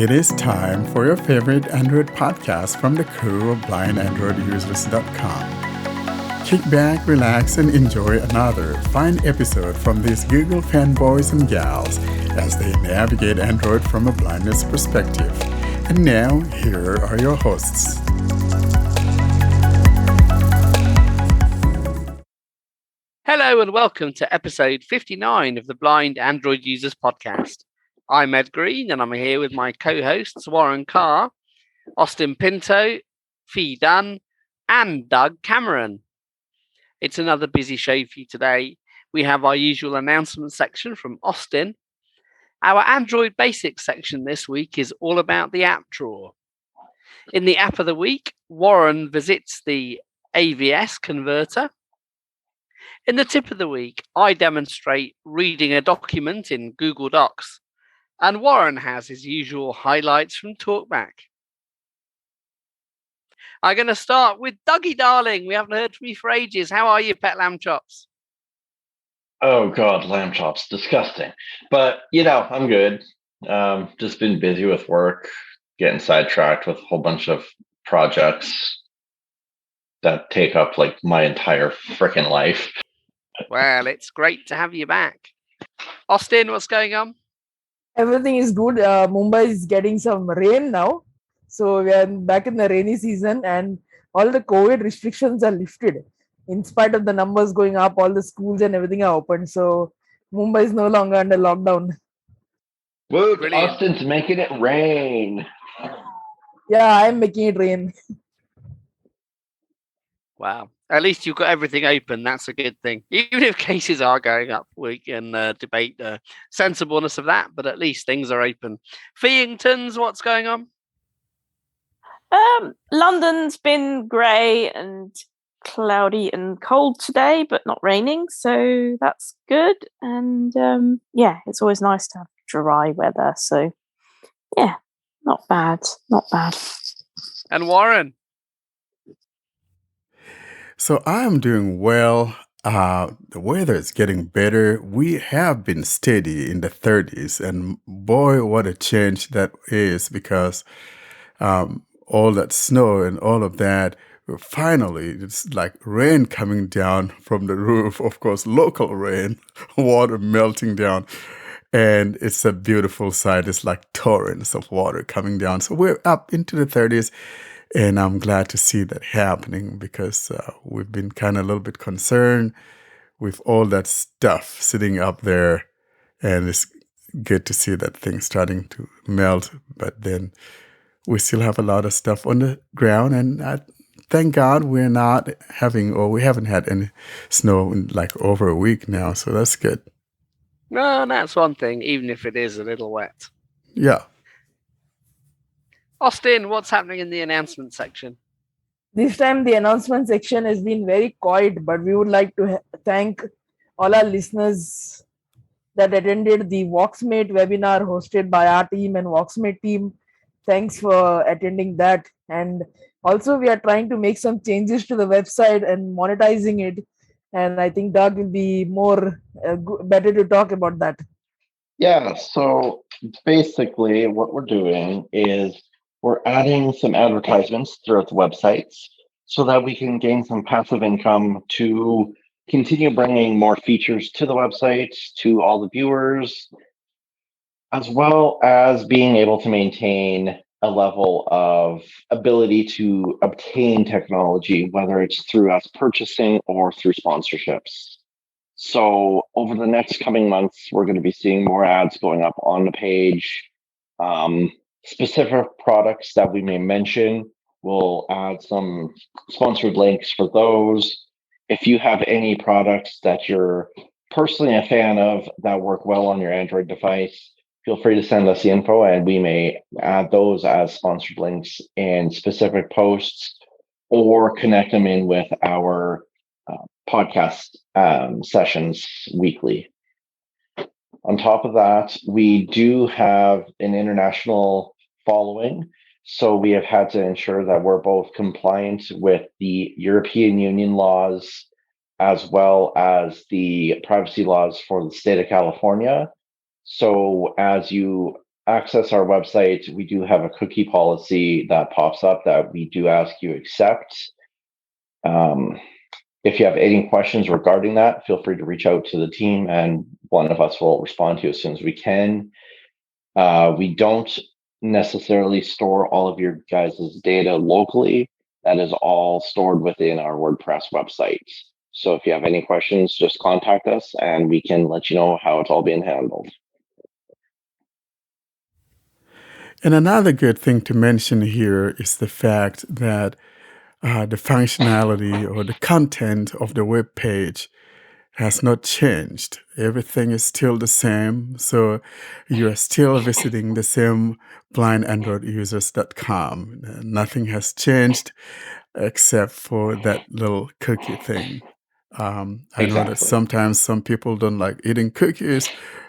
It is time for your favorite Android podcast from the crew of myandroidjourney.com. Kick back, relax, and enjoy another fine episode from these Google fanboys and gals as they navigate Android from a blindness perspective. And now, here are your hosts. Hello and welcome to episode 59 of the Blind Android Users Podcast. I'm Ed Green and I'm here with my co-hosts Warren Carr, Austin Pinto, Fee Dunn, and Doug Cameron. It's another busy show for you today. We have our usual announcement section from Austin. Our Android Basics section this week is all about the app drawer. In the app of the week, Warren visits the AVS converter. In the tip of the week, I demonstrate reading a document in Google Docs. And Warren has his usual highlights from Talkback. I'm going to start with Dougie Darling. We haven't heard from you for ages. How are you, pet lamb chops? Oh, God, lamb chops. Disgusting. But, I'm good. Just been busy with work, getting sidetracked with a whole bunch of projects that take up, my entire freaking life. Well, it's great to have you back. Austin, what's going on? Everything is good. Mumbai is getting some rain now. So we are back in the rainy season and all the COVID restrictions are lifted. In spite of the numbers going up, all the schools and everything are open. So Mumbai is no longer under lockdown. Woo, Austin's making it rain. Yeah, I'm making it rain. Wow. At least you've got everything open. That's a good thing. Even if cases are going up, we can debate the sensibleness of that, but at least things are open. Feingtons, what's going on? London's been grey and cloudy and cold today, but not raining, so that's good. And it's always nice to have dry weather. So yeah, not bad. And Warren? So I am doing well. The weather is getting better. We have been steady in the 30s, and boy, what a change that is, because all that snow and all of that, finally, it's like rain coming down from the roof, of course, local rain, water melting down. And it's a beautiful sight. It's like torrents of water coming down. So we're up into the 30s. And I'm glad to see that happening, because we've been kind of a little bit concerned with all that stuff sitting up there. And it's good to see that thing starting to melt. But then we still have a lot of stuff on the ground. And thank God we haven't had any snow in over a week now. So that's good. No, that's one thing, even if it is a little wet. Yeah. Austin, what's happening in the announcement section? This time the announcement section has been very quiet, but we would like to thank all our listeners that attended the Voxmate webinar hosted by our team and Voxmate team. Thanks for attending that. And also we are trying to make some changes to the website and monetizing it. And I think Doug will be better to talk about that. Yeah, so basically what we're doing is we're adding some advertisements throughout the websites so that we can gain some passive income to continue bringing more features to the website, to all the viewers, as well as being able to maintain a level of ability to obtain technology, whether it's through us purchasing or through sponsorships. So over the next coming months, we're going to be seeing more ads going up on the page. Specific products that we may mention, we'll add some sponsored links for those. If you have any products that you're personally a fan of that work well on your Android device, feel free to send us the info and we may add those as sponsored links in specific posts or connect them in with our podcast sessions weekly. On top of that, we do have an international following, so we have had to ensure that we're both compliant with the European Union laws as well as the privacy laws for the state of California. So as you access our website, we do have a cookie policy that pops up that we do ask you accept. If you have any questions regarding that, feel free to reach out to the team and one of us will respond to you as soon as we can. We don't necessarily store all of your guys' data locally. That is all stored within our WordPress website. So if you have any questions, just contact us and we can let you know how it's all being handled. And another good thing to mention here is the fact that the functionality or the content of the web page has not changed. Everything is still the same. So you are still visiting the same blindandroidusers.com. Nothing has changed except for that little cookie thing. I know that Exactly. sometimes some people don't like eating cookies.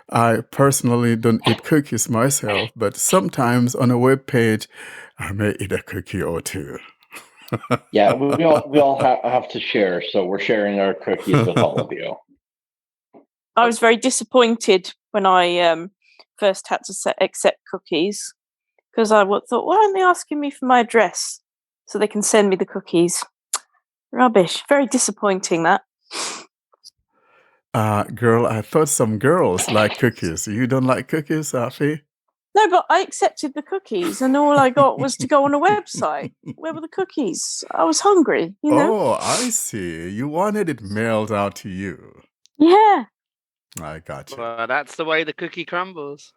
I personally don't eat cookies myself, but sometimes on a web page, I may eat a cookie or two. Yeah, we all have to share, so we're sharing our cookies with all of you. I was very disappointed when I first had to accept cookies because I thought, why aren't they asking me for my address so they can send me the cookies? Rubbish. Very disappointing, that. Girl, I thought some girls like cookies. You don't like cookies, Afi? No, but I accepted the cookies and all I got was to go on a website. Where were the cookies? I was hungry, you know? Oh, I see. You wanted it mailed out to you. Yeah. I got you. Well, that's the way the cookie crumbles.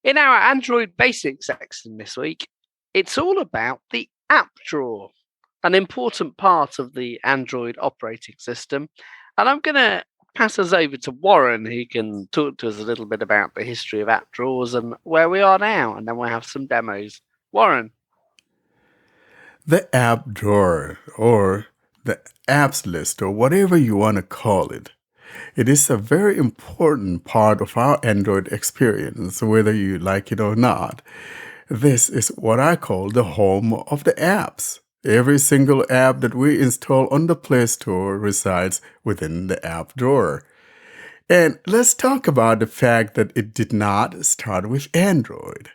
In our Android Basics section this week, it's all about the app drawer, an important part of the Android operating system. And I'm going to pass us over to Warren, who can talk to us a little bit about the history of app drawers and where we are now. And then we'll have some demos. Warren. The app drawer, or the apps list, or whatever you want to call it. It is a very important part of our Android experience, whether you like it or not. This is what I call the home of the apps. Every single app that we install on the Play Store resides within the app drawer. And let's talk about the fact that it did not start with Android.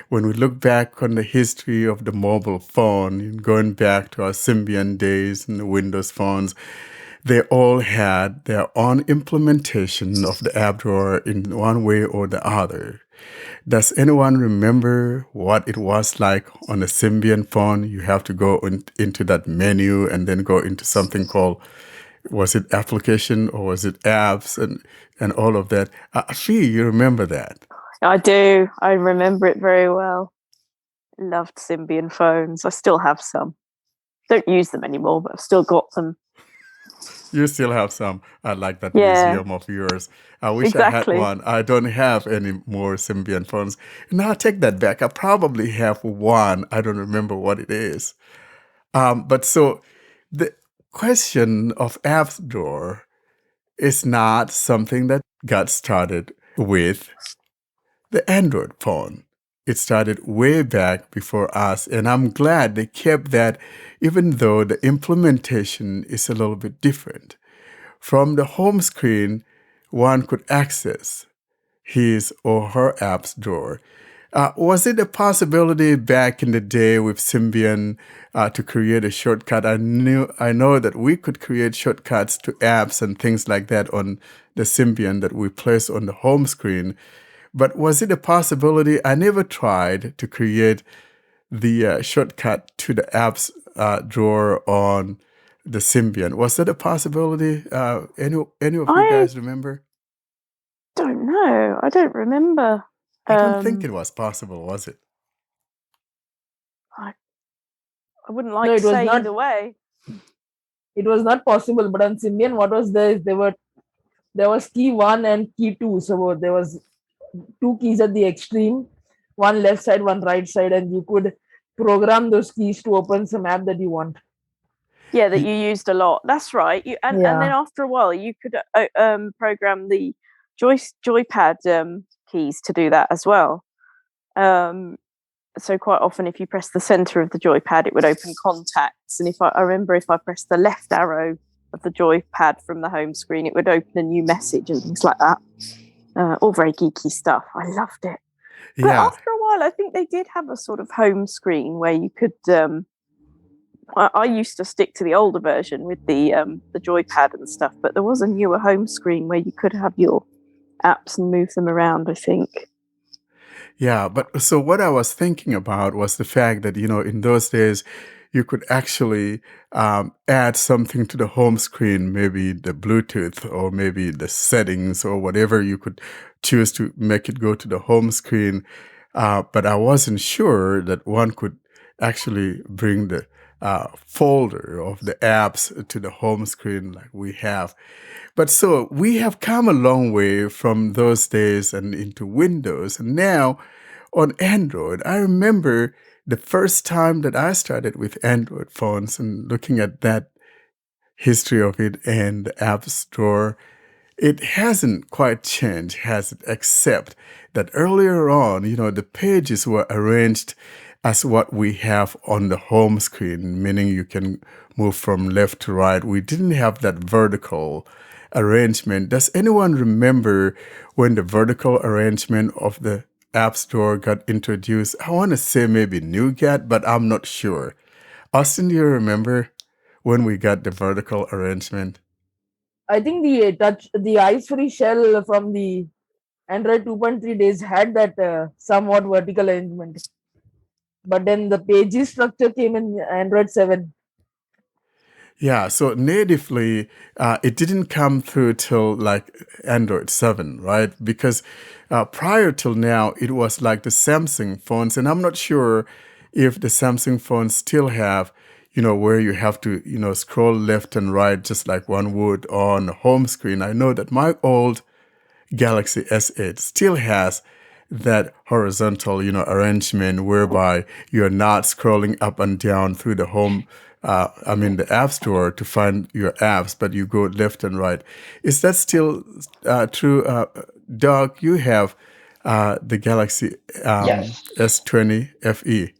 When we look back on the history of the mobile phone, going back to our Symbian days and the Windows phones, they all had their own implementation of the app drawer in one way or the other. Does anyone remember what it was like on a Symbian phone? You have to go into that menu and then go into something called, was it application or was it apps and all of that? Fee, you remember that? I do. I remember it very well. Loved Symbian phones. I still have some. Don't use them anymore, but I've still got them. You still have some. I like that Yeah. museum of yours. I wish Exactly. I had one. I don't have any more Symbian phones. No, I take that back. I probably have one. I don't remember what it is. But so the question of apps drawer is not something that got started with the Android phone. It started way back before us, and I'm glad they kept that, even though the implementation is a little bit different. From the home screen, one could access his or her apps drawer. Was it a possibility back in the day with Symbian to create a shortcut? I know that we could create shortcuts to apps and things like that on the Symbian that we place on the home screen. But was it a possibility? I never tried to create the shortcut to the apps drawer on the Symbian. Was that a possibility? Any of you guys remember? Don't know. I don't remember. I don't think it was possible, was it? I wouldn't like No, to say either way. It was not possible, but on Symbian, what was there was key 1 and key 2. So there was 2 keys at the extreme, one left side, one right side, and you could program those keys to open some app that you want. Yeah, that you used a lot. That's right. And then after a while, you could program the joypad keys to do that as well. So quite often, if you press the center of the joypad, it would open contacts. And if I remember, if I pressed the left arrow of the joypad from the home screen, it would open a new message and things like that. All very geeky stuff. I loved it. But Yeah. after a while, I think they did have a sort of home screen where you could. I used to stick to the older version with the joypad and stuff, but there was a newer home screen where you could have your apps and move them around, I think. Yeah, but so what I was thinking about was the fact that, in those days, you could actually add something to the home screen, maybe the Bluetooth or maybe the settings or whatever you could choose to make it go to the home screen. But I wasn't sure that one could actually bring the folder of the apps to the home screen like we have. But so we have come a long way from those days and into Windows. And now on Android, I remember the first time that I started with Android phones and looking at that history of it and the App Store, it hasn't quite changed, has it? Except that earlier on, the pages were arranged as what we have on the home screen, meaning you can move from left to right. We didn't have that vertical arrangement. Does anyone remember when the vertical arrangement of the App Store got introduced? I want to say maybe Nougat, but I'm not sure. Austin, do you remember when we got the vertical arrangement? I think the ice-free shell from the Android 2.3 days had that somewhat vertical arrangement. But then the pages structure came in Android 7. Yeah, so natively, it didn't come through till like Android 7, right? Because prior till now, it was like the Samsung phones, and I'm not sure if the Samsung phones still have, where you have to, scroll left and right just like one would on home screen. I know that my old Galaxy S8 still has that horizontal, arrangement whereby you're not scrolling up and down through the home, the App Store to find your apps, but you go left and right. Is that still true? Doug, you have the Galaxy Yes. S20 FE.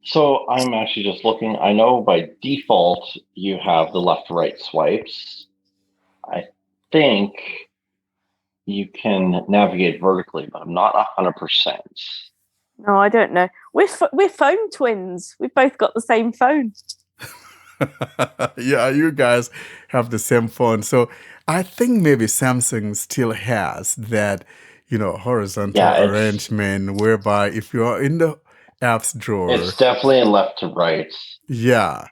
So I'm actually just looking. I know by default you have the left to right swipes. I think you can navigate vertically, but I'm not 100%. No, I don't know. We're phone twins. We've both got the same phone. Yeah, you guys have the same phone. So I think maybe Samsung still has that, horizontal arrangement whereby if you are in the apps drawer. It's definitely in left to right. Yeah.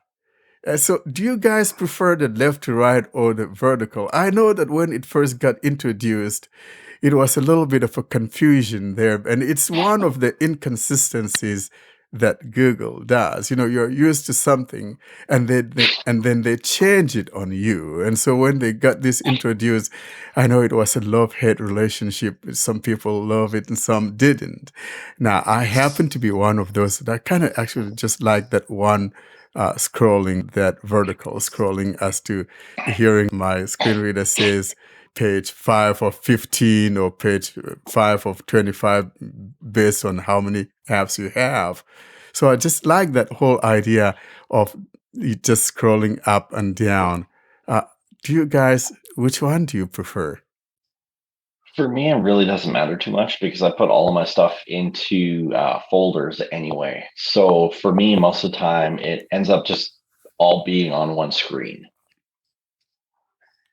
So do you guys prefer the left to right or the vertical? I know that when it first got introduced, it was a little bit of a confusion there. And it's one of the inconsistencies that Google does. You're used to something and then they change it on you. And so when they got this introduced, I know it was a love-hate relationship. Some people love it and some didn't. Now, I happen to be one of those that kind of actually just like that one scrolling, that vertical scrolling, as to hearing my screen reader says page 5 of 15 or page 5 of 25 based on how many apps you have. So I just like that whole idea of you just scrolling up and down. Do you guys, which one do you prefer? For me, it really doesn't matter too much because I put all of my stuff into folders anyway. So for me, most of the time, it ends up just all being on one screen.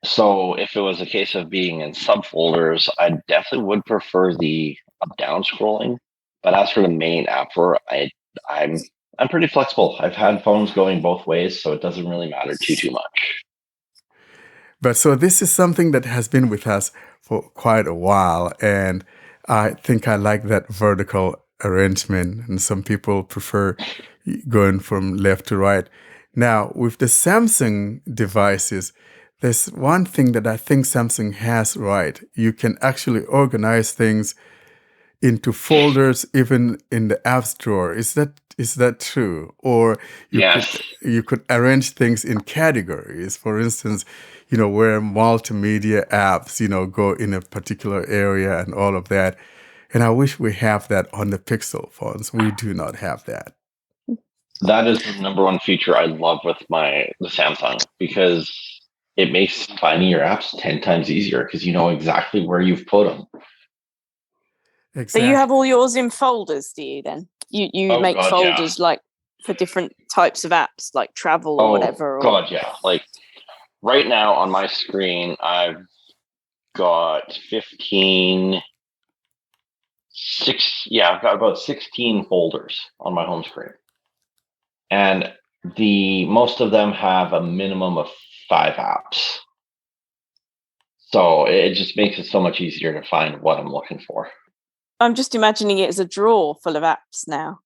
So if it was a case of being in subfolders, I definitely would prefer the up-down scrolling. But as for the main app drawer, I'm pretty flexible. I've had phones going both ways, so it doesn't really matter too much. But so this is something that has been with us for quite a while, and I think I like that vertical arrangement, and some people prefer going from left to right. Now, with the Samsung devices, there's one thing that I think Samsung has right. You can actually organize things into folders even in the apps drawer. Is that true? Or you could arrange things in categories. For instance, where multimedia apps, go in a particular area and all of that. And I wish we have that on the Pixel phones. We do not have that. That is the number one feature I love with the Samsung, because it makes finding your apps 10 times easier because you know exactly where you've put them. So Exactly. you have all yours in folders, do you then? You Oh, make God, yeah. folders like for different types of apps, like travel or whatever? Or... God, yeah. Like right now on my screen, I've got 15, I've got about 16 folders on my home screen. And most of them have a minimum of 5 apps. So it just makes it so much easier to find what I'm looking for. I'm just imagining it as a drawer full of apps now.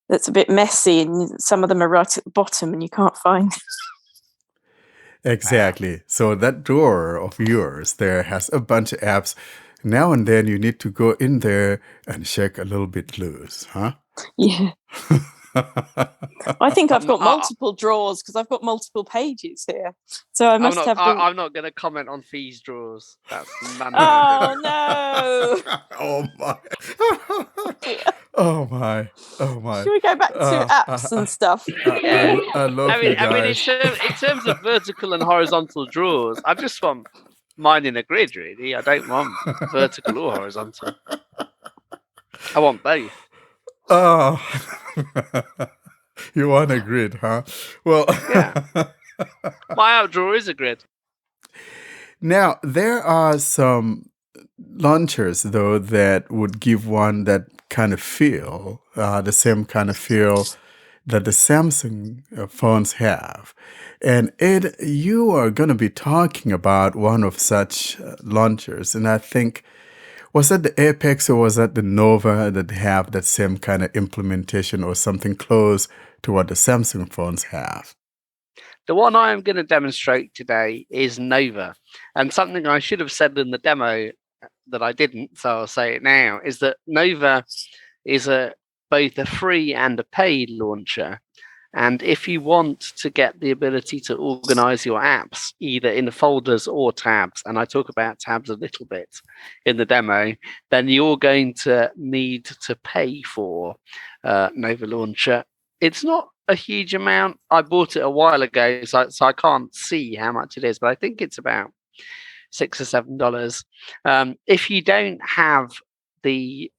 That's a bit messy, and some of them are right at the bottom and you can't find. Exactly. So that drawer of yours there has a bunch of apps. Now and then you need to go in there and shake a little bit loose, huh? Yeah. I think I've got multiple drawers because I've got multiple pages here. So I must have. I'm not going to comment on Fee's drawers. That's none of Oh no! Oh my! Oh my! Oh my! Should we go back to apps and stuff? I love you guys. in terms of vertical and horizontal drawers, I just want mine in a grid. Really, I don't want vertical or horizontal. I want both. Oh, you want a grid, huh? Well, yeah. My out drawer is a grid. Now, there are some launchers, though, that would give one that kind of feel, the same kind of feel that the Samsung phones have. And Ed, you are going to be talking about one of such launchers. And I think, was that the Apex or was that the Nova that have that same kind of implementation or something close to what the Samsung phones have? The one I am going to demonstrate today is Nova. And something I should have said in the demo that I didn't, so I'll say it now, is that Nova is both a free and a paid launcher. And if you want to get the ability to organize your apps, either in folders or tabs, and I talk about tabs a little bit in the demo, then you're going to need to pay for Nova Launcher. It's not a huge amount. I bought it a while ago, so I can't see how much it is, but I think it's about $6 or $7. If you don't have the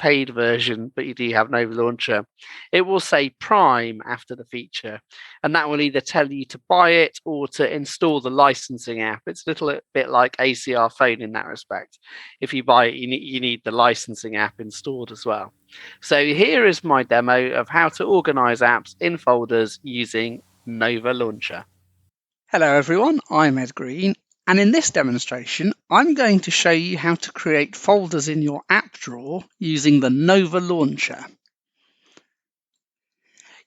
paid version, but you do have Nova Launcher, it will say Prime after the feature, and that will either tell you to buy it or to install the licensing app. It's a little bit like ACR phone in that respect. If you buy it, you need the licensing app installed as well. So here is my demo of how to organize apps in folders using Nova Launcher. Hello everyone, I'm Ed Green, and in this demonstration I'm going to show you how to create folders in your app drawer using the Nova Launcher.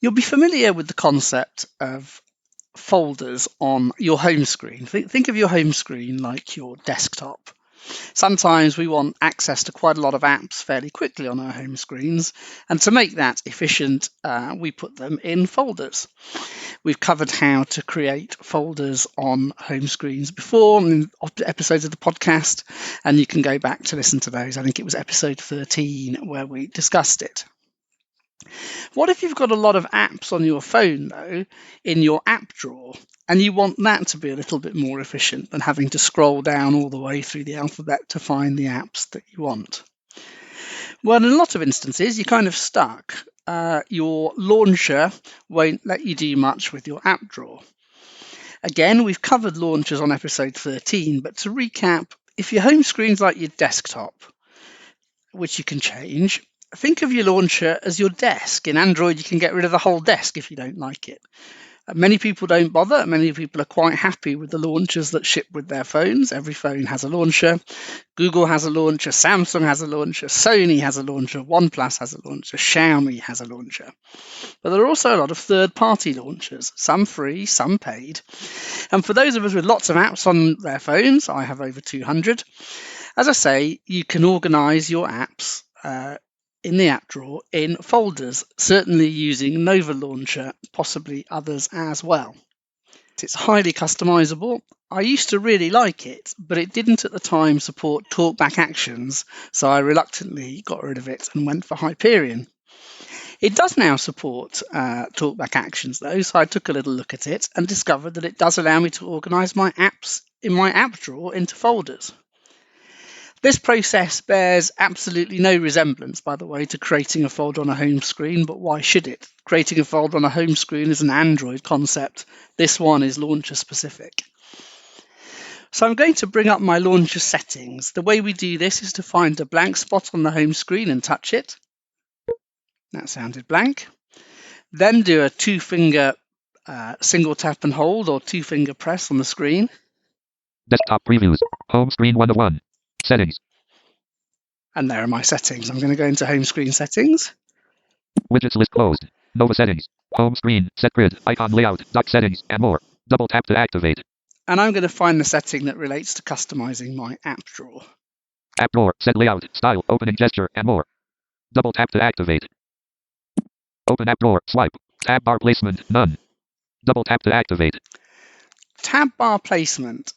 You'll be familiar with the concept of folders on your home screen. Think of your home screen like your desktop. Sometimes we want access to quite a lot of apps fairly quickly on our home screens, and to make that efficient, we put them in folders. We've covered how to create folders on home screens before in episodes of the podcast, and you can go back to listen to those. I think it was episode 13 where we discussed it. What if you've got a lot of apps on your phone, though, in your app drawer, and you want that to be a little bit more efficient than having to scroll down all the way through the alphabet to find the apps that you want? Well, in a lot of instances, you're kind of stuck. Your launcher won't let you do much with your app drawer. Again, we've covered launchers on episode 13, but to recap, if your home screen's like your desktop, which you can change, think of your launcher as your desk. In Android, you can get rid of the whole desk if you don't like it. Many people don't bother. Many people are quite happy with the launchers that ship with their phones. Every phone has a launcher. Google has a launcher. Samsung has a launcher. Sony has a launcher. OnePlus has a launcher. Xiaomi has a launcher. But there are also a lot of third-party launchers, some free, some paid. And for those of us with lots of apps on their phones, I have over 200, as I say, you can organize your apps in the app drawer in folders, certainly using Nova Launcher, possibly others as well. It's highly customizable. I used to really like it, but it didn't at the time support Talkback actions, so I reluctantly got rid of it and went for Hyperion. It does now support Talkback actions though, so I took a little look at it and discovered that it does allow me to organize my apps in my app drawer into folders. This process bears absolutely no resemblance, by the way, to creating a folder on a home screen, but why should it? Creating a folder on a home screen is an Android concept. This one is launcher specific. So I'm going to bring up my launcher settings. The way we do this is to find a blank spot on the home screen and touch it. That sounded blank. Then do a 2-finger single tap and hold or 2-finger press on the screen. Desktop previews. Home screen 1 of 1. Settings. And there are my settings. I'm going to go into home screen settings. Widgets list closed. Nova settings. Home screen. Set grid. Icon layout. Dock settings. And more. Double tap to activate. And I'm going to find the setting that relates to customizing my app drawer. App drawer. Set layout. Style. Opening gesture. And more. Double tap to activate. Open app drawer. Swipe. Tab bar placement. None. Double tap to activate. Tab bar placement.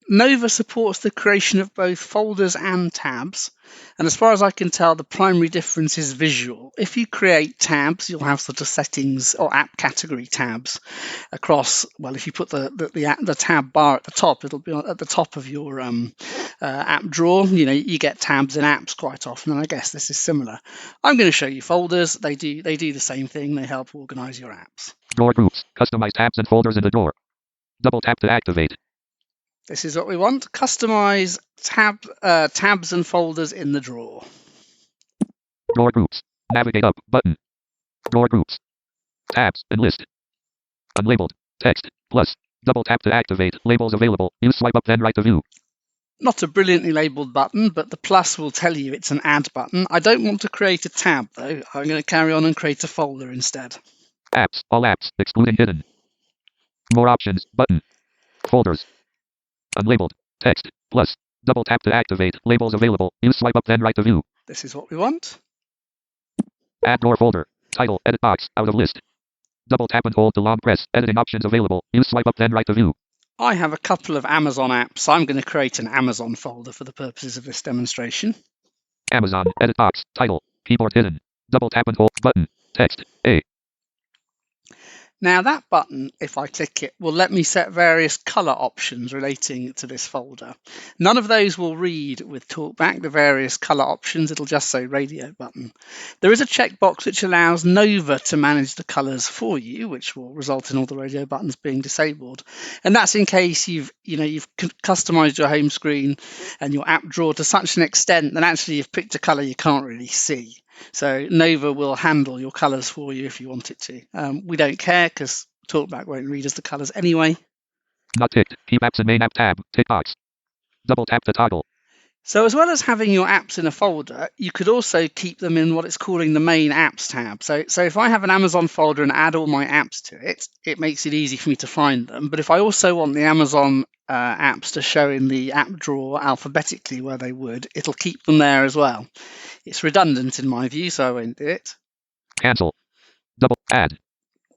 Nova supports the creation of both folders and tabs, and as far as I can tell, the primary difference is visual. If you create tabs, you'll have sort of settings or app category tabs across. Well, if you put the tab bar at the top, it'll be at the top of your app drawer. You get tabs in apps quite often, and I guess this is similar. I'm going to show you folders. They do the same thing. They help organize your apps. Drawer groups. Customize tabs and folders in the drawer. Double tap to activate. This is what we want. Customize tabs and folders in the drawer. Drawer groups. Navigate up button. Drawer groups. Tabs and list. Unlabeled. Text. Plus. Double tap to activate. Labels available. Use swipe up then right to view. Not a brilliantly labeled button, but the plus will tell you it's an add button. I don't want to create a tab though. I'm going to carry on and create a folder instead. Apps. All apps. Excluding hidden. More options. Button. Folders. Unlabeled. Text. Plus. Double tap to activate. Labels available. Use swipe up then right to view. This is what we want. Add drawer folder. Title. Edit box. Out of list. Double tap and hold to long press. Editing options available. Use swipe up then right to view. I have a couple of Amazon apps. I'm going to create an Amazon folder for the purposes of this demonstration. Amazon. Edit box. Title. Keyboard hidden. Double tap and hold. Button. Text. A. Now that button, if I click it, will let me set various color options relating to this folder. None of those will read with Talkback, the various color options. It'll just say radio button. There is a checkbox which allows Nova to manage the colors for you, which will result in all the radio buttons being disabled. And that's in case you've customized your home screen and your app drawer to such an extent that actually you've picked a color you can't really see. So Nova will handle your colors for you if you want it to. We don't care because Talkback won't read us the colors anyway. Not ticked. Keep apps in main app tab. Tick box. Double tap to toggle. So as well as having your apps in a folder, you could also keep them in what it's calling the main apps tab. So if I have an Amazon folder and add all my apps to it, it makes it easy for me to find them. But if I also want the Amazon apps to show in the app drawer alphabetically where they would, it'll keep them there as well. It's redundant in my view, so I won't do it. Cancel. Double add.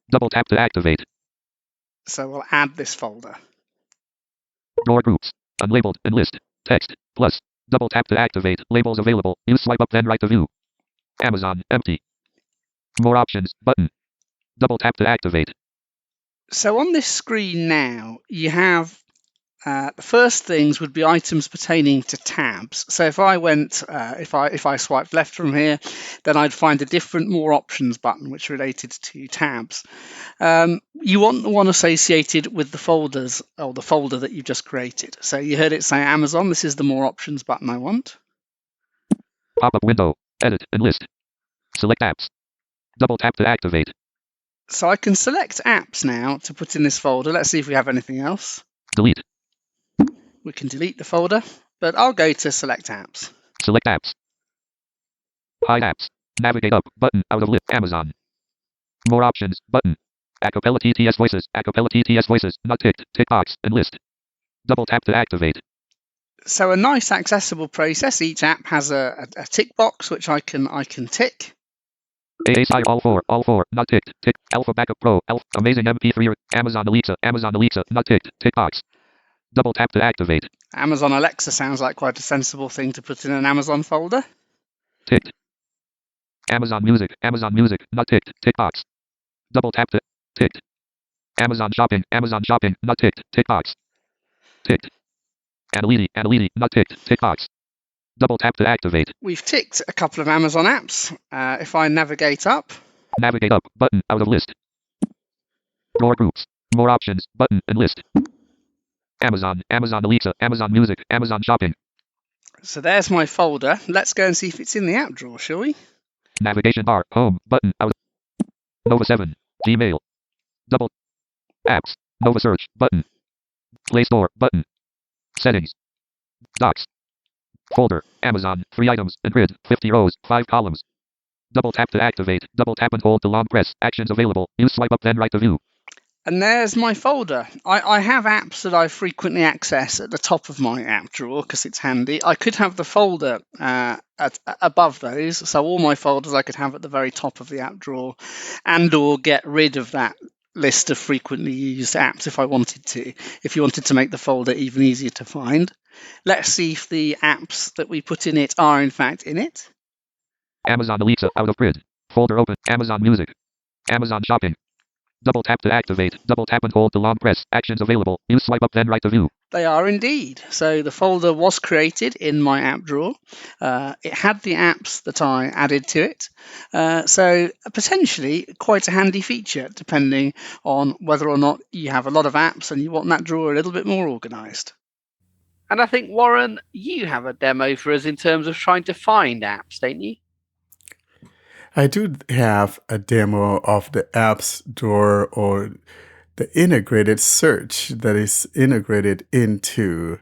Double tap to activate. So we'll add this folder. Drawer groups. Unlabeled and list. Text. Plus. Double tap to activate. Labels available. Use swipe up then right to view. Amazon. Empty. More options. Button. Double tap to activate. So on this screen now, you have the first things would be items pertaining to tabs. So if I went, if I swiped left from here, then I'd find a different More Options button which related to tabs. You want the one associated with the folders or the folder that you've just created. So you heard it say Amazon. This is the More Options button I want. Pop-up window. Edit and list. Select apps. Double tap to activate. So I can select apps now to put in this folder. Let's see if we have anything else. Delete. We can delete the folder, but I'll go to select apps. Select apps. Hide apps. Navigate up. Button. Out of list. Amazon. More options. Button. Acapella TTS voices. Acapella TTS voices. Not ticked. Tick box. And list. Double tap to activate. So a nice accessible process. Each app has a tick box which I can tick. AA side all four. Not ticked. Tick. Alpha Backup Pro. Alpha. Amazing MP3. Amazon Alexa. Not ticked. Tick box. Double tap to activate. Amazon Alexa sounds like quite a sensible thing to put in an Amazon folder. Ticked. Amazon Music. Not ticked. Tick box. Double tap to ticked. Amazon Shopping. Not ticked. Tick box. Ticked. Analytics. Not ticked. Tick box. Double tap to activate. We've ticked a couple of Amazon apps. If I navigate up, Navigate up. Button. Out of list. More groups. More options. Button and list. Amazon. Amazon Alexa. Amazon Music. Amazon Shopping. so there's my folder. Let's go and see if it's in the app drawer, shall we? Navigation bar. Home. Button. Out. Nova 7. Gmail. Double. Apps. Nova Search. Button. Play Store. Button. Settings. Docs. Folder. Amazon. 3 items. And grid. 50 rows. 5 columns. Double tap to activate. Double tap and hold to long press. Actions available. Use swipe up then right to view. And there's my folder. I have apps that I frequently access at the top of my app drawer because it's handy. I could have the folder above those, so all my folders I could have at the very top of the app drawer, and or get rid of that list of frequently used apps if I wanted to, if you wanted to make the folder even easier to find. Let's see if the apps that we put in it are in fact in it. Amazon Alexa. Out of grid. Folder open. Amazon Music. Amazon Shopping. Double tap to activate. Double tap and hold to long press. Actions available. Use swipe up then right to view. They are indeed. So the folder was created in my app drawer. It had the apps that I added to it. So potentially quite a handy feature, depending on whether or not you have a lot of apps and you want that drawer a little bit more organized. And I think, Warren, you have a demo for us in terms of trying to find apps, don't you? I do have a demo of the apps drawer, or the integrated search that is integrated into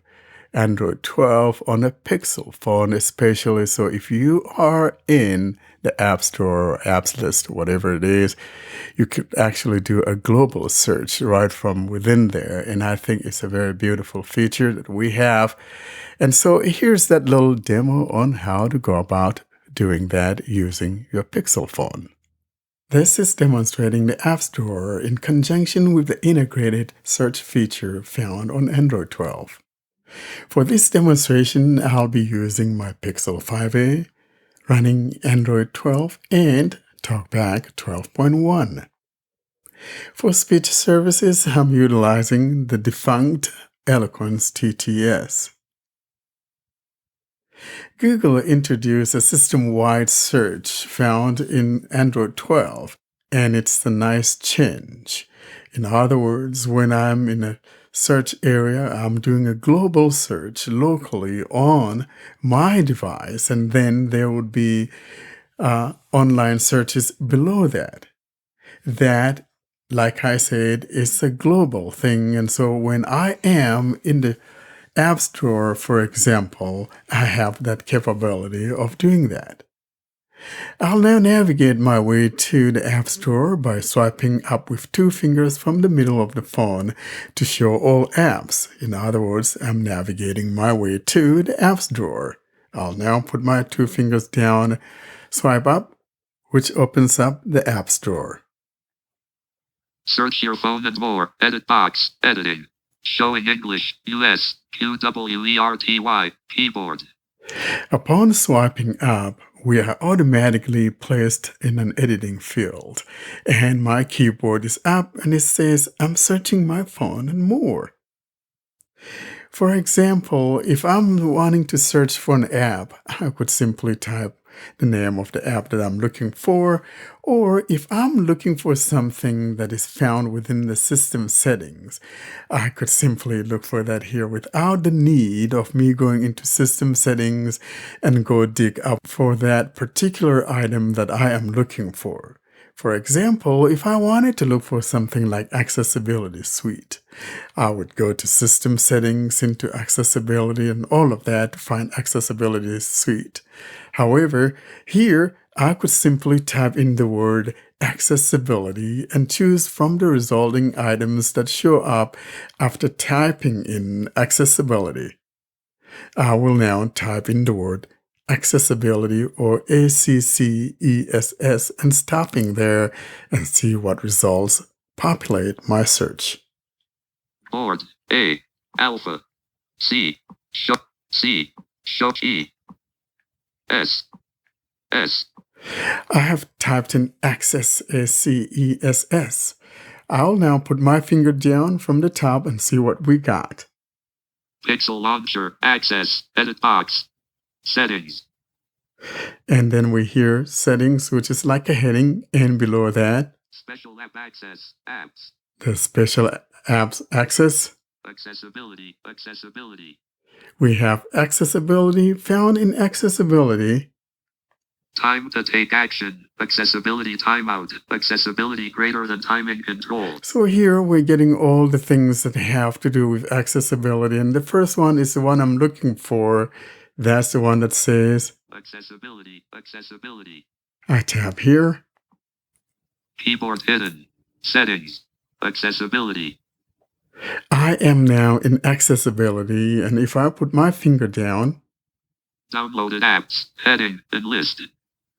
Android 12 on a Pixel phone, especially. So if you are in the App Store or Apps List, whatever it is, you could actually do a global search right from within there. And I think it's a very beautiful feature that we have. And so here's that little demo on how to go about doing that using your Pixel phone. This is demonstrating the App Store in conjunction with the integrated search feature found on Android 12. For this demonstration, I'll be using my Pixel 5a, running Android 12 and Talkback 12.1. For speech services, I'm utilizing the defunct Eloquence TTS. Google introduced a system-wide search found in Android 12, and it's a nice change. In other words, when I'm in a search area, I'm doing a global search locally on my device, and then there would be online searches below that. That, like I said, is a global thing, and so when I am in the App Store, for example, I have that capability of doing that. I'll now navigate my way to the App Store by swiping up with 2 fingers from the middle of the phone to show all apps. In other words, I'm navigating my way to the Apps drawer. I'll now put my 2 fingers down, swipe up, which opens up the App Store. Search your phone and more. Edit box. Editing. Showing English, US, QWERTY, keyboard. Upon swiping up, we are automatically placed in an editing field, and my keyboard is up and it says I'm searching my phone and more. For example, if I'm wanting to search for an app, I could simply type the name of the app that I'm looking for, or if I'm looking for something that is found within the system settings, I could simply look for that here without the need of me going into system settings and go dig up for that particular item that I am looking for. For example, if I wanted to look for something like Accessibility Suite, I would go to System Settings, into Accessibility and all of that to find Accessibility Suite. However, here I could simply type in the word accessibility and choose from the resulting items that show up after typing in accessibility. I will now type in the word accessibility, or ACCESS, and stopping there and see what results populate my search. Board A alpha C show C show E S S. I have typed in access, ACESS. I'll now put my finger down from the top and see what we got. Pixel launcher access edit box Settings. And then we hear settings, which is like a heading, and below that, Special app access. Apps. the special apps access. Accessibility. Accessibility. We have accessibility. Found in accessibility, Time to take action. Accessibility timeout. Accessibility greater than time in control. so here we're getting all the things that have to do with accessibility. And the first one is the one I'm looking for. That's the one that says, Accessibility. Accessibility. I tap here. Keyboard hidden. Settings. Accessibility. I am now in accessibility. And if I put my finger down, Downloaded apps. Heading. Enlisted.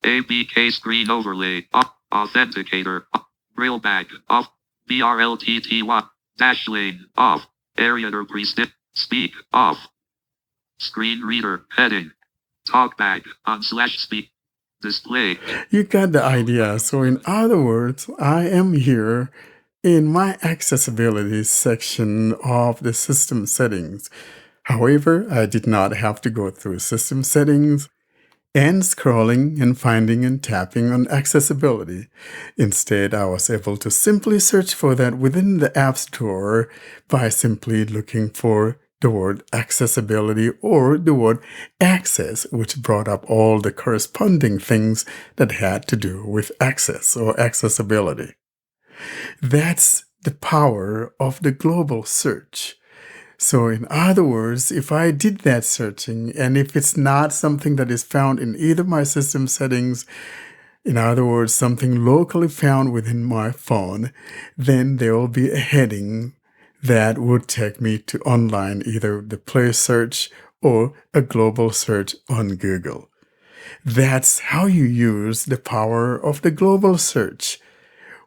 ABK screen overlay. Off. Authenticator. Off. Railback. Off. BRLTTY. Dash lane. Off. Area or pre-snip. Speak. Off. Screen reader. Heading. Talkback. On/speak. Display. you got the idea. So in other words, I am here in my accessibility section of the system settings. However, I did not have to go through system settings and scrolling and finding and tapping on accessibility. Instead, I was able to simply search for that within the App Store by simply looking for the word accessibility or the word access, which brought up all the corresponding things that had to do with access or accessibility. That's the power of the global search. So in other words, if I did that searching, and if it's not something that is found in either my system settings, in other words, something locally found within my phone, then there will be a heading that would take me to online, either the Play search or a global search on Google. That's how you use the power of the global search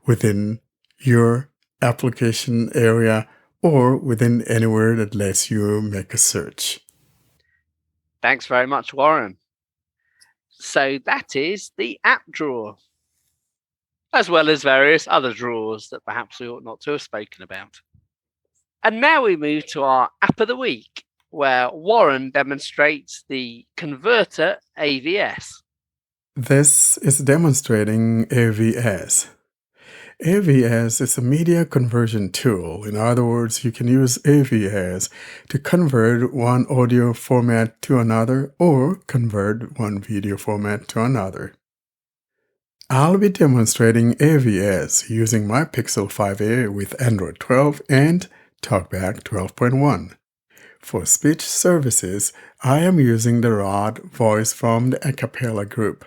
within your application area or within anywhere that lets you make a search. Thanks very much, Warren. So that is the app drawer, as well as various other drawers that perhaps we ought not to have spoken about. And now we move to our app of the week, where Warren demonstrates the converter AVS. This is demonstrating AVS. AVS is a media conversion tool. In other words, you can use AVS to convert one audio format to another or convert one video format to another. I'll be demonstrating AVS using my Pixel 5a with Android 12 and Talkback 12.1. For speech services, I am using the Rod voice from the Acapella group.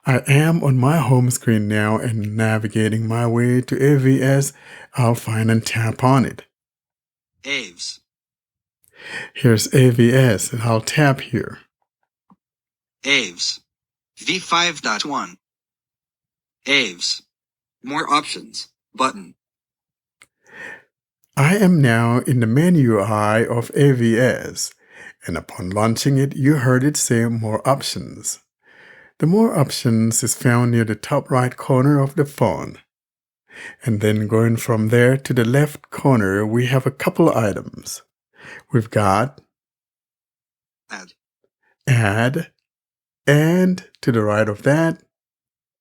I am on my home screen now and navigating my way to AVS. I'll find and tap on it. AVS. Here's AVS and I'll tap here. AVS. V5.1. AVS. More options. Button. I am now in the menu UI of AVS, and upon launching it, you heard it say More Options. The More Options is found near the top right corner of the phone. And then going from there to the left corner, we have a couple items. We've got Add, and to the right of that,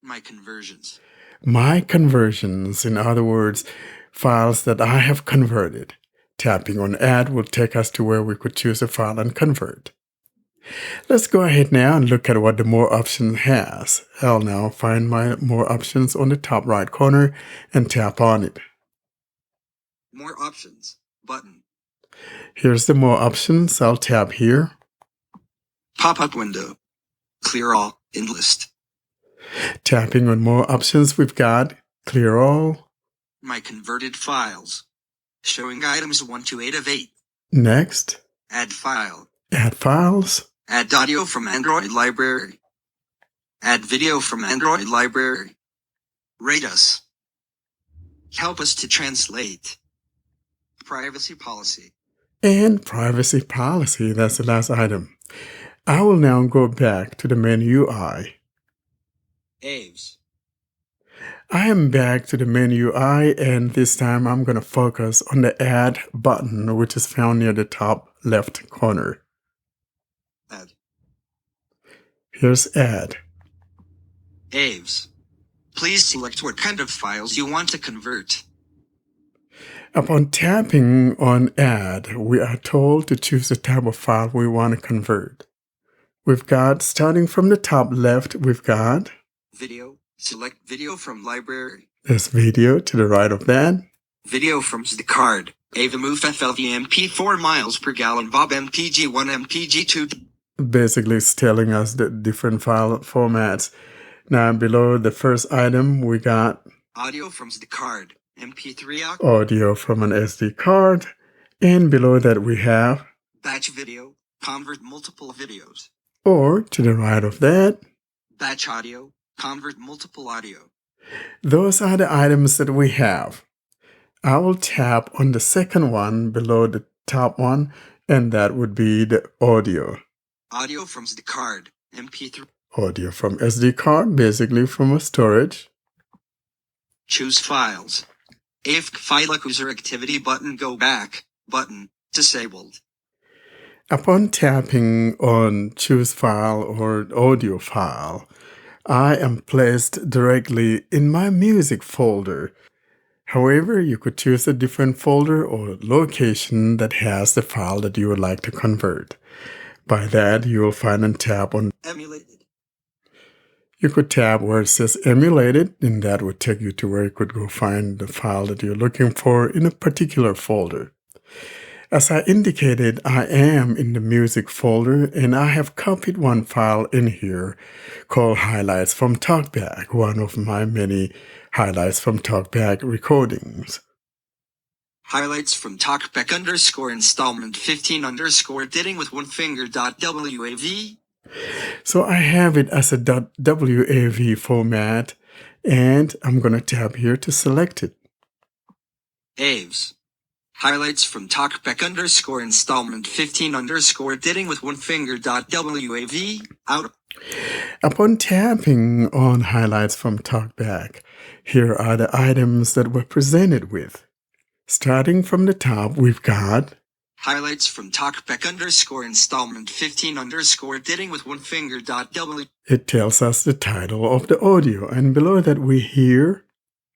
My Conversions. My Conversions, in other words, files that I have converted. Tapping on Add will take us to where we could choose a file and convert. Let's go ahead now and look at what the More Options has. I'll now find my More Options on the top right corner and tap on it. More Options. Button. Here's the More Options. I'll tap here. Pop-up window. Clear all. In list. Tapping on More Options, we've got Clear All. My converted files. Showing items 1 to 8 of 8. Next. Add file. Add files. Add audio from Android library. Add video from Android library. Rate us. Help us to translate. Privacy policy. And privacy policy, that's the last item. I will now go back to the menu UI. AVS. I am back to the menu UI, and this time I'm going to focus on the Add button, which is found near the top left corner. Add. Here's add. Aves. Please select what kind of files you want to convert. Upon tapping on add, we are told to choose the type of file we want to convert. We've got, starting from the top left, we've got Video. Select video from library. this video. To the right of that, Video from SD card. AVMOV FLV MP4 miles per gallon Bob MPG1 MPG2. basically it's telling us the different file formats. Now below the first item, we got Audio from SD card. MP3 audio from an SD card. And below that we have, batch video. Convert multiple videos. or to the right of that, Batch audio. Convert multiple audio. those are the items that we have. I will tap on the second one below the top one, and that would be the audio. Audio from SD card. MP3. Audio from SD card, basically from a storage. Choose files. If file user activity button go back button disabled. Upon tapping on choose file or audio file, I am placed directly in my music folder. However, you could choose a different folder or location that has the file that you would like to convert. By that, you will find and tap on. Emulated. You could tap where it says emulated, and that would take you to where you could go find the file that you're looking for in a particular folder. As I indicated, I am in the music folder, and I have copied one file in here called Highlights from Talkback, one of my many Highlights from Talkback recordings. Highlights from Talkback installment 15 editing with one finger .wav. So I have it as a .wav format, and I'm going to tap here to select it. Aves. Highlights from Talkback installment 15 editing with one finger .wav. Out. Upon tapping on Highlights from Talkback, here are the items that we're presented with. Starting from the top, we've got Highlights from Talkback installment 15 editing with one finger .w. It tells us the title of the audio, and below that we hear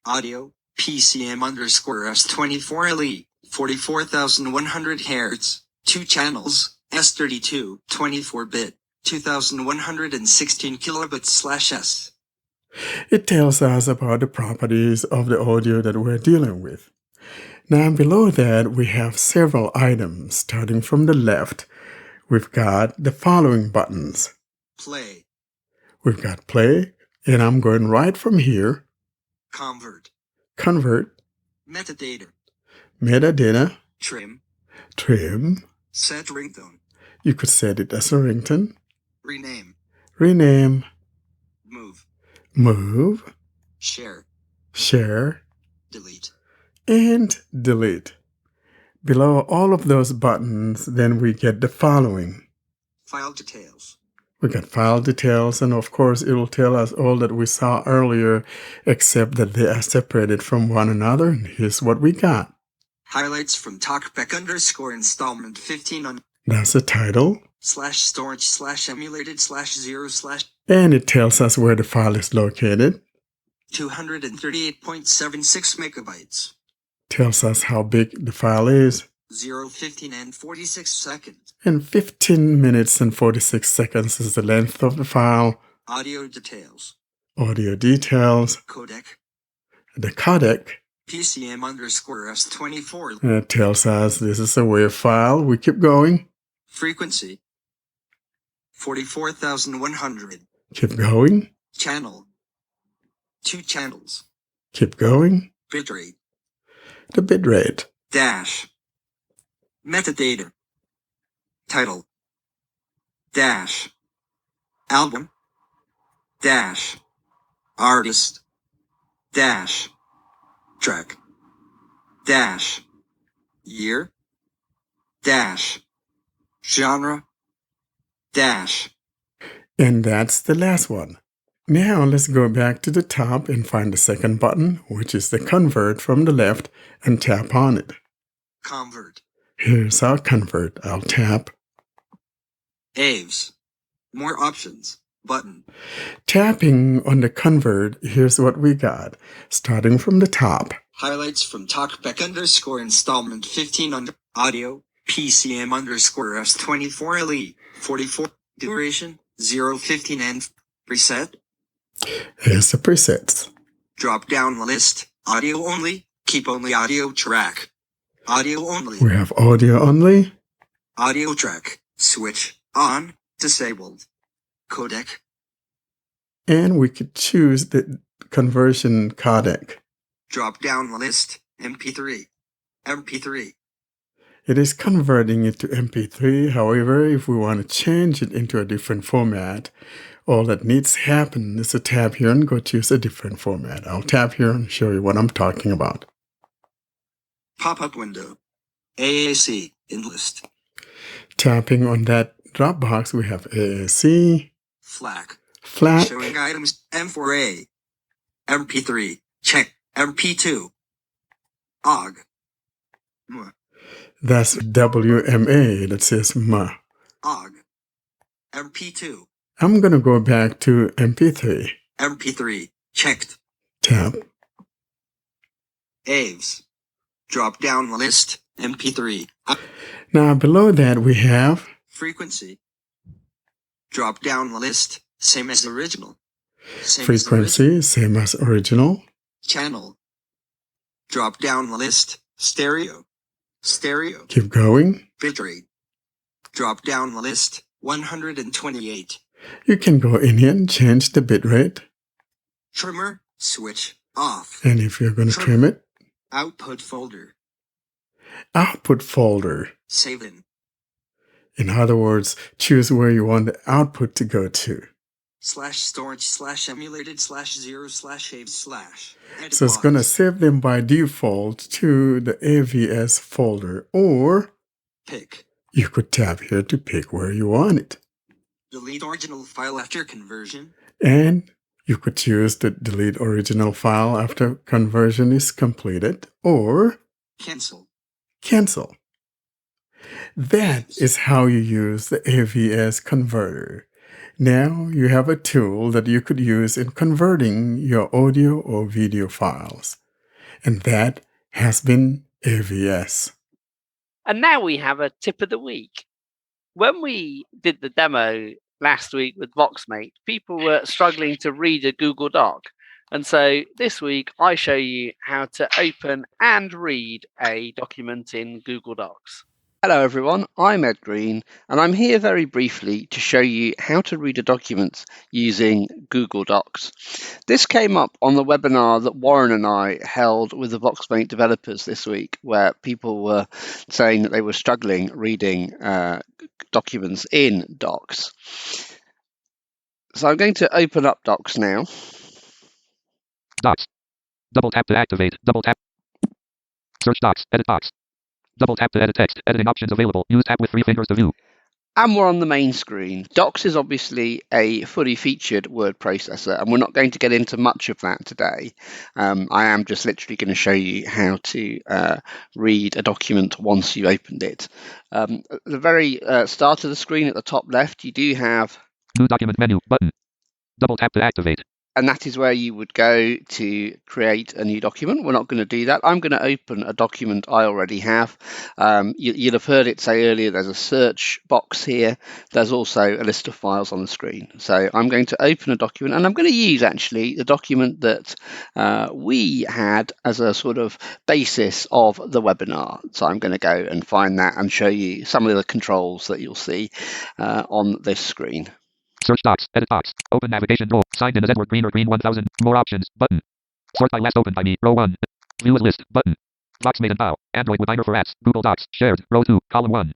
Audio PCM S24LE 44,100 Hz, 2 channels, S32, 24-bit, 2116 kilobits/s. It tells us about the properties of the audio that we're dealing with. Now below that we have several items. Starting from the left, we've got the following buttons. Play. We've got play, and I'm going right from here. Convert. Convert. Metadata. Metadata. Trim. Trim. Set ringtone. You could set it as a ringtone. Rename. Rename. Move. Move. Share. Share. Delete. And delete. Below all of those buttons, then we get the following. File details. We got file details, and of course it will tell us all that we saw earlier, except that they are separated from one another, and here's what we got. Highlights from Talkback installment 15 That's the title. /storage/emulated/0/ And it tells us where the file is located. 238.76 megabytes. Tells us how big the file is. 0:15 and 46 seconds. And 15 minutes and 46 seconds is the length of the file. Audio details. Audio details. Codec. The codec. PCM S24. And it tells us this is a WAV file. We keep going. Frequency. 44,100. Keep going. Channel. 2 channels. Keep going. Bitrate. The bitrate. Dash. Metadata. Title. Dash. Album. Dash. Artist. Dash. Track. Dash. Year. Dash. Genre. Dash. And that's the last one. Now let's go back to the top and find the second button, which is the convert from the left, and tap on it. Convert. Here's our convert. I'll tap. Aves. More options. Button. Tapping on the convert, here's what we got. Starting from the top. Highlights from Talkback _ installment 15 under audio. PCM _ S24 LE 44 duration 015 and preset. Here's the presets. Drop down list. Audio only. Keep only audio track. Audio only. We have audio only. Audio track. Switch on. Disabled. Codec. And we could choose the conversion codec. Drop down list. MP3. MP3. It is converting it to MP3. However, if we want to change it into a different format, all that needs to happen is to tap here and go choose a different format. I'll tap here and show you what I'm talking about. Pop-up window. AAC. In list. Tapping on that drop box, we have AAC. FLAC. FLAC. Showing items M4A. MP3. Check. MP2. OGG. That's WMA that says MA. OGG. MP2. I'm going to go back to MP3. MP3. Checked. Tap. Aves. Drop down list. MP3. Now below that we have Frequency. Drop down list. Same as original. frequency, same as original. Channel. Drop down list. Stereo. Stereo. Keep going. Bitrate. Drop down list. 128. You can go in here and change the bitrate. Trimmer. Switch off. And if you're going to trim it, Output folder. output folder. Save in. In other words, choose where you want the output to go to. /storage /emulated /0 /save /. So it's going to save them by default to the AVS folder, or Pick. you could tap here to pick where you want it. Delete original file after conversion. And you could choose to delete original file after conversion is completed, or Cancel. cancel. That is how you use the AVS converter. Now you have a tool that you could use in converting your audio or video files. And that has been AVS. And now we have a tip of the week. When we did the demo last week with VoxMate, people were struggling to read a Google Doc. And so this week I show you how to open and read a document in Google Docs. Hello everyone, I'm Ed Green and I'm here very briefly to show you how to read a document using Google Docs. This came up on the webinar that Warren and I held with the VoxMate developers this week, where people were saying that they were struggling reading documents in Docs. So I'm going to open up Docs now. Docs. Double tap to activate. Double tap. Search Docs. Edit Docs. Double tap to edit text. Editing options available. Use tab with 3 fingers to view. And we're on the main screen. Docs is obviously a fully featured word processor, and we're not going to get into much of that today. I am just literally going to show you how to read a document once you've opened it. At the very start of the screen at the top left, you do have New document menu button. Double tap to activate. and that is where you would go to create a new document. We're not going to do that. I'm going to open a document I already have. You'll have heard it say earlier, there's a search box here. There's also a list of files on the screen. So I'm going to open a document, and I'm going to use actually the document that we had as a sort of basis of the webinar. So I'm going to go and find that and show you some of the controls that you'll see on this screen. Search Docs, edit Docs, open navigation row, signed in as Edward Green or Green 1000, more options, button. Sort by last opened by me, row 1. View as list, button. VoxMate and Bow, Android with Diner for apps, Google Docs, shared, row 2, column 1.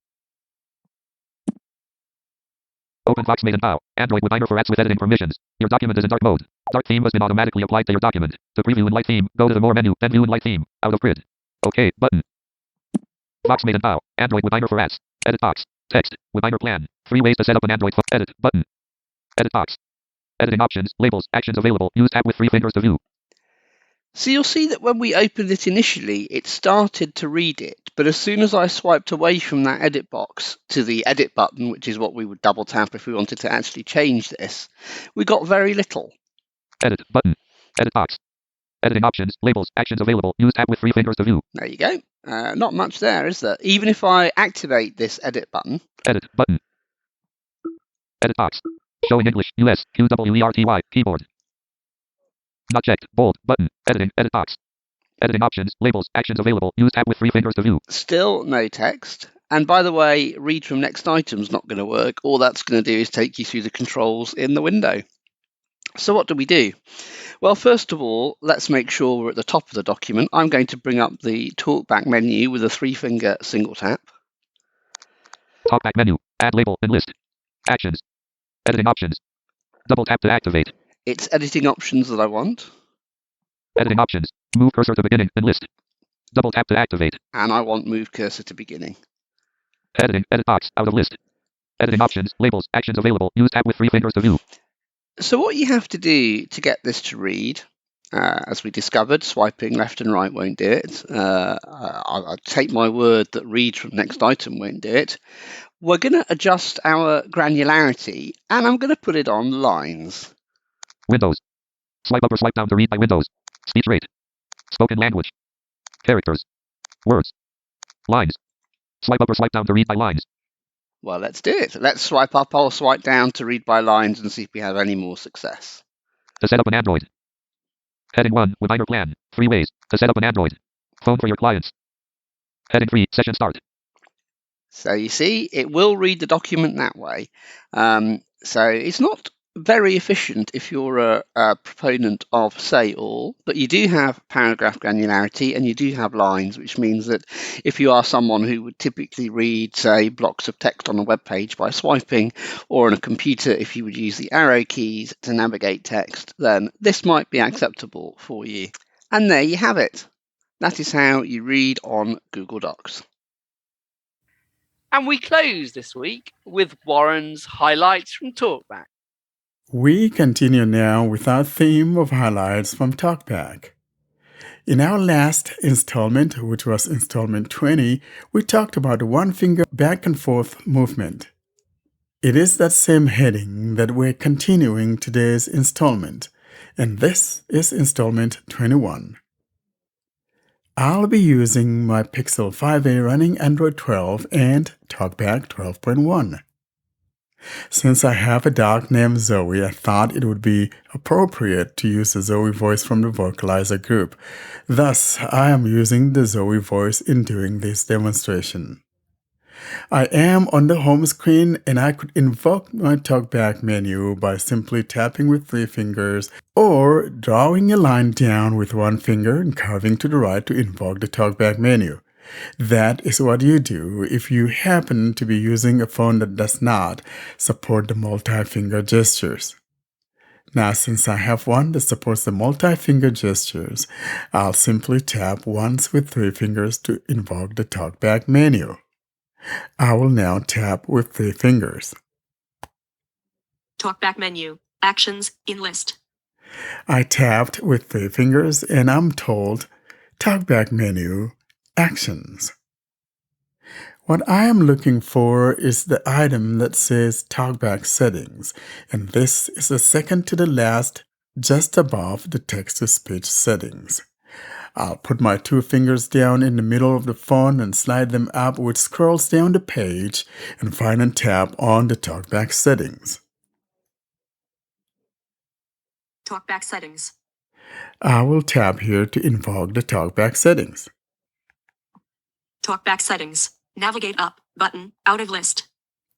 Open VoxMate and Bow, Android with Diner for apps with editing permissions. Your document is in dark mode. Dark theme has been automatically applied to your document. To preview in light theme, go to the More menu, then View in light theme, out of grid. OK, button. VoxMate and Bow, Android with Diner for apps, edit Docs, text, with Diner plan, 3 ways to set up an Android edit, button. Edit Docs. Editing options, labels, actions available. Use tab with 3 fingers to view. So you'll see that when we opened it initially, it started to read it, but as soon as I swiped away from that edit box to the edit button, which is what we would double tap if we wanted to actually change this, we got very little. Edit button. Edit box. Editing options, labels, actions available. Use tab with 3 fingers to view. There you go. Not much there, is there? Even if I activate this edit button. Edit button. Edit box. Showing English, US, QWERTY, keyboard. Not checked. Bold. Button. Editing. Edit box. Editing options. Labels. Actions available. Use tab with 3 fingers to view. Still no text. And by the way, read from next item's not going to work. All that's going to do is take you through the controls in the window. So what do we do? Well, first of all, let's make sure we're at the top of the document. I'm going to bring up the Talkback menu with a 3-finger single tap. Talkback menu. Add label and list. Actions. Editing options. Double tap to activate. It's editing options that I want. Editing options. Move cursor to beginning and list. Double tap to activate. And I want move cursor to beginning. Editing. Edit box. Out of list. Editing options. Labels. Actions available. Use tab with 3 fingers to view. So what you have to do to get this to read, as we discovered, swiping left and right won't do it. I'll take my word that read from next item won't do it. We're going to adjust our granularity, and I'm going to put it on lines. Windows. Swipe up or swipe down to read by windows. Speech rate. Spoken language. Characters. Words. Lines. Swipe up or swipe down to read by lines. Well, let's do it. Let's swipe up or swipe down to read by lines and see if we have any more success. To set up an Android. Heading 1, Webinar plan. 3 ways to set up an Android phone for your clients. Heading 3, session start. So you see, it will read the document that way. So it's not very efficient if you're a proponent of say all, but you do have paragraph granularity and you do have lines, which means that if you are someone who would typically read, say, blocks of text on a web page by swiping, or on a computer if you would use the arrow keys to navigate text, then this might be acceptable for you. And there you have it. That is how you read on Google Docs. And we close this week with Warren's highlights from Talkback. We continue now with our theme of highlights from Talkback. In our last installment, which was installment 20, we talked about the 1-finger back and forth movement. It is that same heading that we're continuing today's installment, and this is installment 21. I'll be using my Pixel 5a running Android 12 and Talkback 12.1. Since I have a dog named Zoe, I thought it would be appropriate to use the Zoe voice from the vocalizer group. Thus, I am using the Zoe voice in doing this demonstration. I am on the home screen and I could invoke my Talkback menu by simply tapping with 3 fingers or drawing a line down with 1 finger and curving to the right to invoke the Talkback menu. That is what you do if you happen to be using a phone that does not support the multi-finger gestures. Now, since I have one that supports the multi-finger gestures, I'll simply tap once with 3 fingers to invoke the Talkback menu. I will now tap with 3 fingers. Talkback menu. Actions in list. I tapped with 3 fingers and I'm told Talkback menu. Actions. What I am looking for is the item that says Talkback settings, and this is the second to the last just above the text-to-speech settings. I'll put my 2 fingers down in the middle of the phone and slide them up, which scrolls down the page, and find and tap on the Talkback settings. Talkback settings. I will tap here to invoke the Talkback settings. Talkback settings. Navigate up button out of list.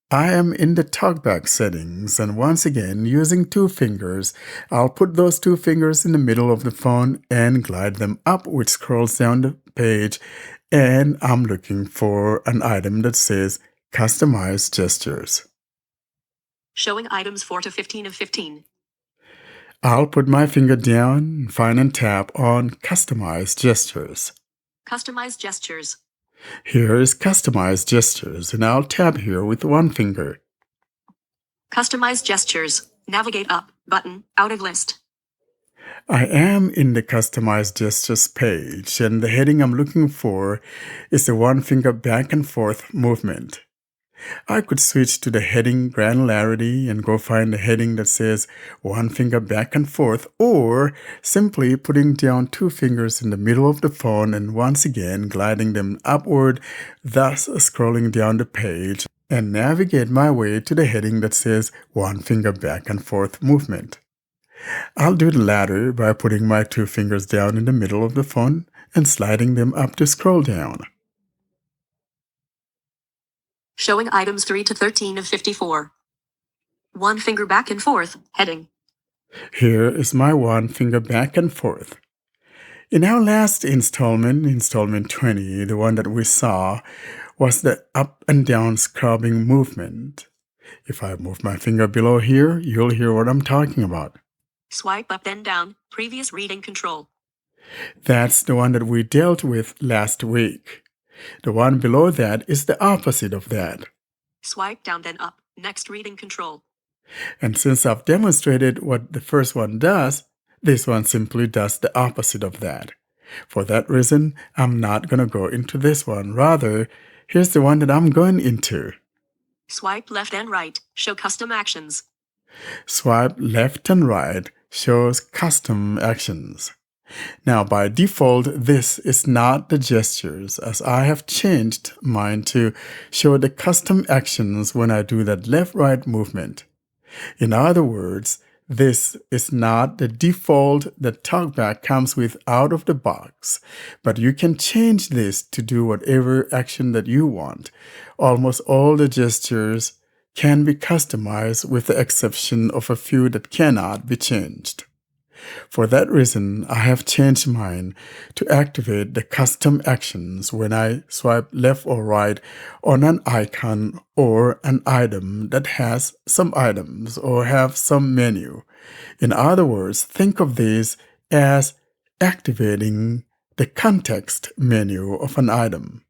I am in the Talkback settings, and once again, using 2 fingers, I'll put those 2 fingers in the middle of the phone and glide them up, which scrolls down the page, and I'm looking for an item that says Customize Gestures. Showing items 4 to 15 of 15. I'll put my finger down, find and tap on Customize Gestures. Customize gestures. Here is Customize Gestures, and I'll tap here with 1 finger. Customize gestures. Navigate up button out of list. I am in the Customize Gestures page, and the heading I'm looking for is the one finger back and forth movement. I could switch to the heading granularity and go find the heading that says one finger back and forth, or simply putting down 2 fingers in the middle of the phone and once again gliding them upward, thus scrolling down the page and navigate my way to the heading that says one finger back and forth movement. I'll do the latter by putting my 2 fingers down in the middle of the phone and sliding them up to scroll down. Showing items 3 to 13 of 54. One finger back and forth, heading. Here is my one finger back and forth. In our last installment 20, the one that we saw was the up and down scrubbing movement. If I move my finger below here, you'll hear what I'm talking about. Swipe up then down, previous reading control. That's the one that we dealt with last week. The one below that is the opposite of that. Swipe down then up, next reading control. And since I've demonstrated what the first one does, this one simply does the opposite of that. For that reason, I'm not going to go into this one. Rather, here's the one that I'm going into. Swipe left and right, show custom actions. Swipe left and right shows custom actions. Now, by default, this is not the gestures, as I have changed mine to show the custom actions when I do that left-right movement. In other words, this is not the default that Talkback comes with out of the box, but you can change this to do whatever action that you want. Almost all the gestures can be customized with the exception of a few that cannot be changed. For that reason, I have changed mine to activate the custom actions when I swipe left or right on an icon or an item that has some items or have some menu. In other words, think of these as activating the context menu of an item.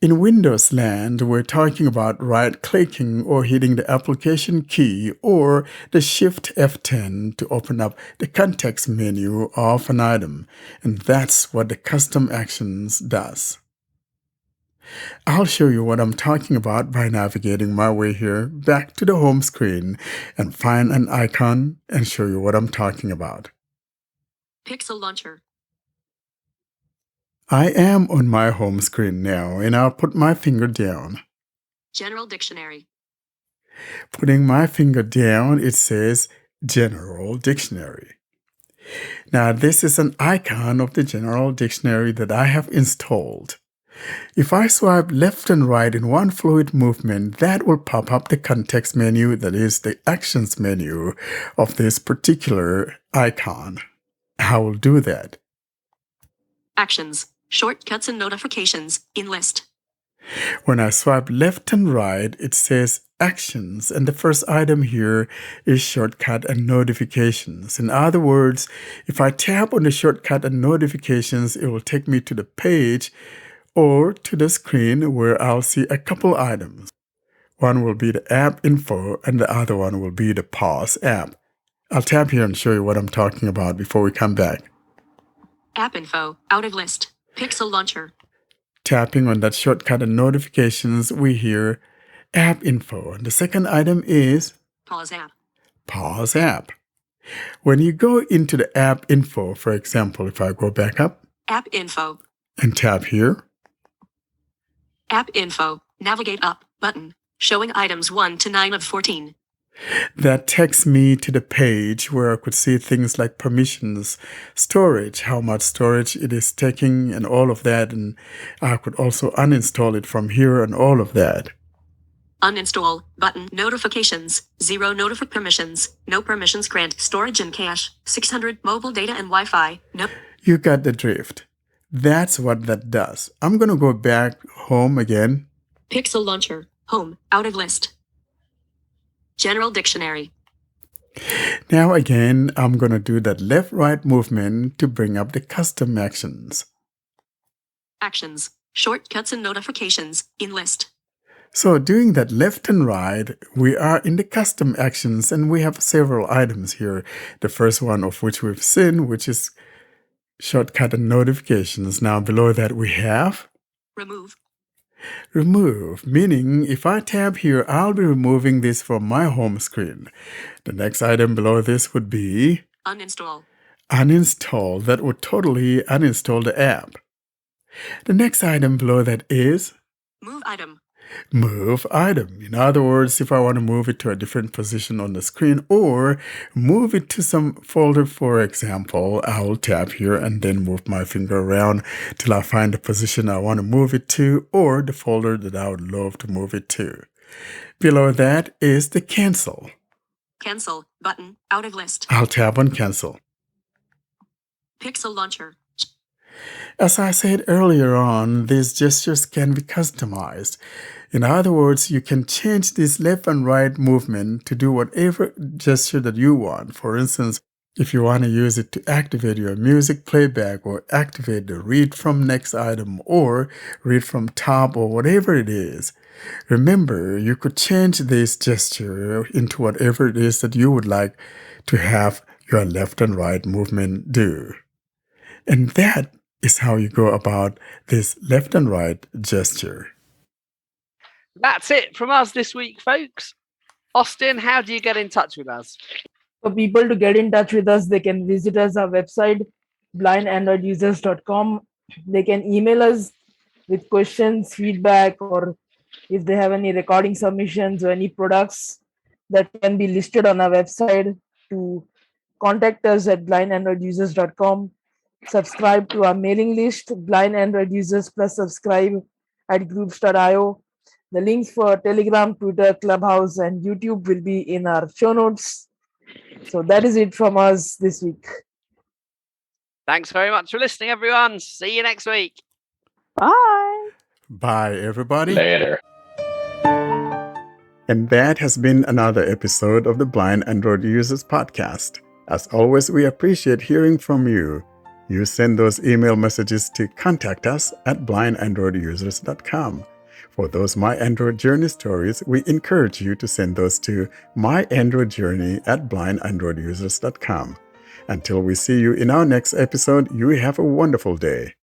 In Windows land, we're talking about right-clicking or hitting the application key or the Shift F10 to open up the context menu of an item, and that's what the custom actions does. I'll show you what I'm talking about by navigating my way here back to the home screen and find an icon and show you what I'm talking about. Pixel launcher. I am on my home screen now, and I'll put my finger down. General dictionary. Putting my finger down, it says General Dictionary. Now, this is an icon of the General Dictionary that I have installed. If I swipe left and right in one fluid movement, that will pop up the context menu, that is the actions menu of this particular icon. I will do that. Actions, shortcuts and notifications, in list. When I swipe left and right, it says actions, and the first item here is shortcut and notifications. In other words, if I tap on the shortcut and notifications, it will take me to the page or to the screen where I'll see a couple items. One will be the app info and the other one will be the pause app. I'll tap here and show you what I'm talking about before we come back. App info, out of list. Pixel launcher. Tapping on that shortcut and notifications, we hear app info. And the second item is Pause app. pause app. When you go into the app info, for example, if I go back up App info. and tap here, App info, navigate up, button. Showing items 1 to 9 of 14. that takes me to the page where I could see things like permissions, storage, how much storage it is taking and all of that. And I could also uninstall it from here and all of that. Uninstall, button. Notifications, 0 permissions, no permissions grant. Storage and cache, 600. Mobile data and Wi-Fi, no. You got the drift. That's what that does. I'm going to go back home again. Pixel launcher, home, out of list. General dictionary. Now again, I'm going to do that left-right movement to bring up the custom actions. Actions, shortcuts and notifications, in list. So doing that left and right, we are in the custom actions and we have several items here. The first one of which we've seen, which is shortcut and notifications. Now below that we have Remove. remove, meaning if I tab here, I'll be removing this from my home screen. The next item below this would be Uninstall. uninstall. That would totally uninstall the app. The next item below that is Move item. move item. In other words, if I want to move it to a different position on the screen or move it to some folder, for example, I'll tap here and then move my finger around till I find the position I want to move it to or the folder that I would love to move it to. Below that is the cancel. Cancel button. Out of list. I'll tap on cancel. Pixel launcher. As I said earlier on, these gestures can be customized. In other words, you can change this left and right movement to do whatever gesture that you want. For instance, if you want to use it to activate your music playback or activate the read from next item or read from top or whatever it is. Remember, you could change this gesture into whatever it is that you would like to have your left and right movement do. And that is how you go about this left and right gesture. That's it from us this week, folks. Austin, how do you get in touch with us? For people to get in touch with us, they can visit us our website, blindandroidusers.com. They can email us with questions, feedback, or if they have any recording submissions or any products that can be listed on our website, to contact us at blindandroidusers.com. Subscribe to our mailing list, Blind Android Users plus subscribe at groups.io. The links for Telegram, Twitter, Clubhouse, and YouTube will be in our show notes. So that is it from us this week. Thanks very much for listening, everyone. See you next week. Bye. Bye, everybody. Later. And that has been another episode of the Blind Android Users Podcast. As always, we appreciate hearing from you. You send those email messages to contact us at blindandroidusers.com. For those My Android Journey stories, we encourage you to send those to myandroidjourney at blindandroidusers.com. Until we see you in our next episode, you have a wonderful day.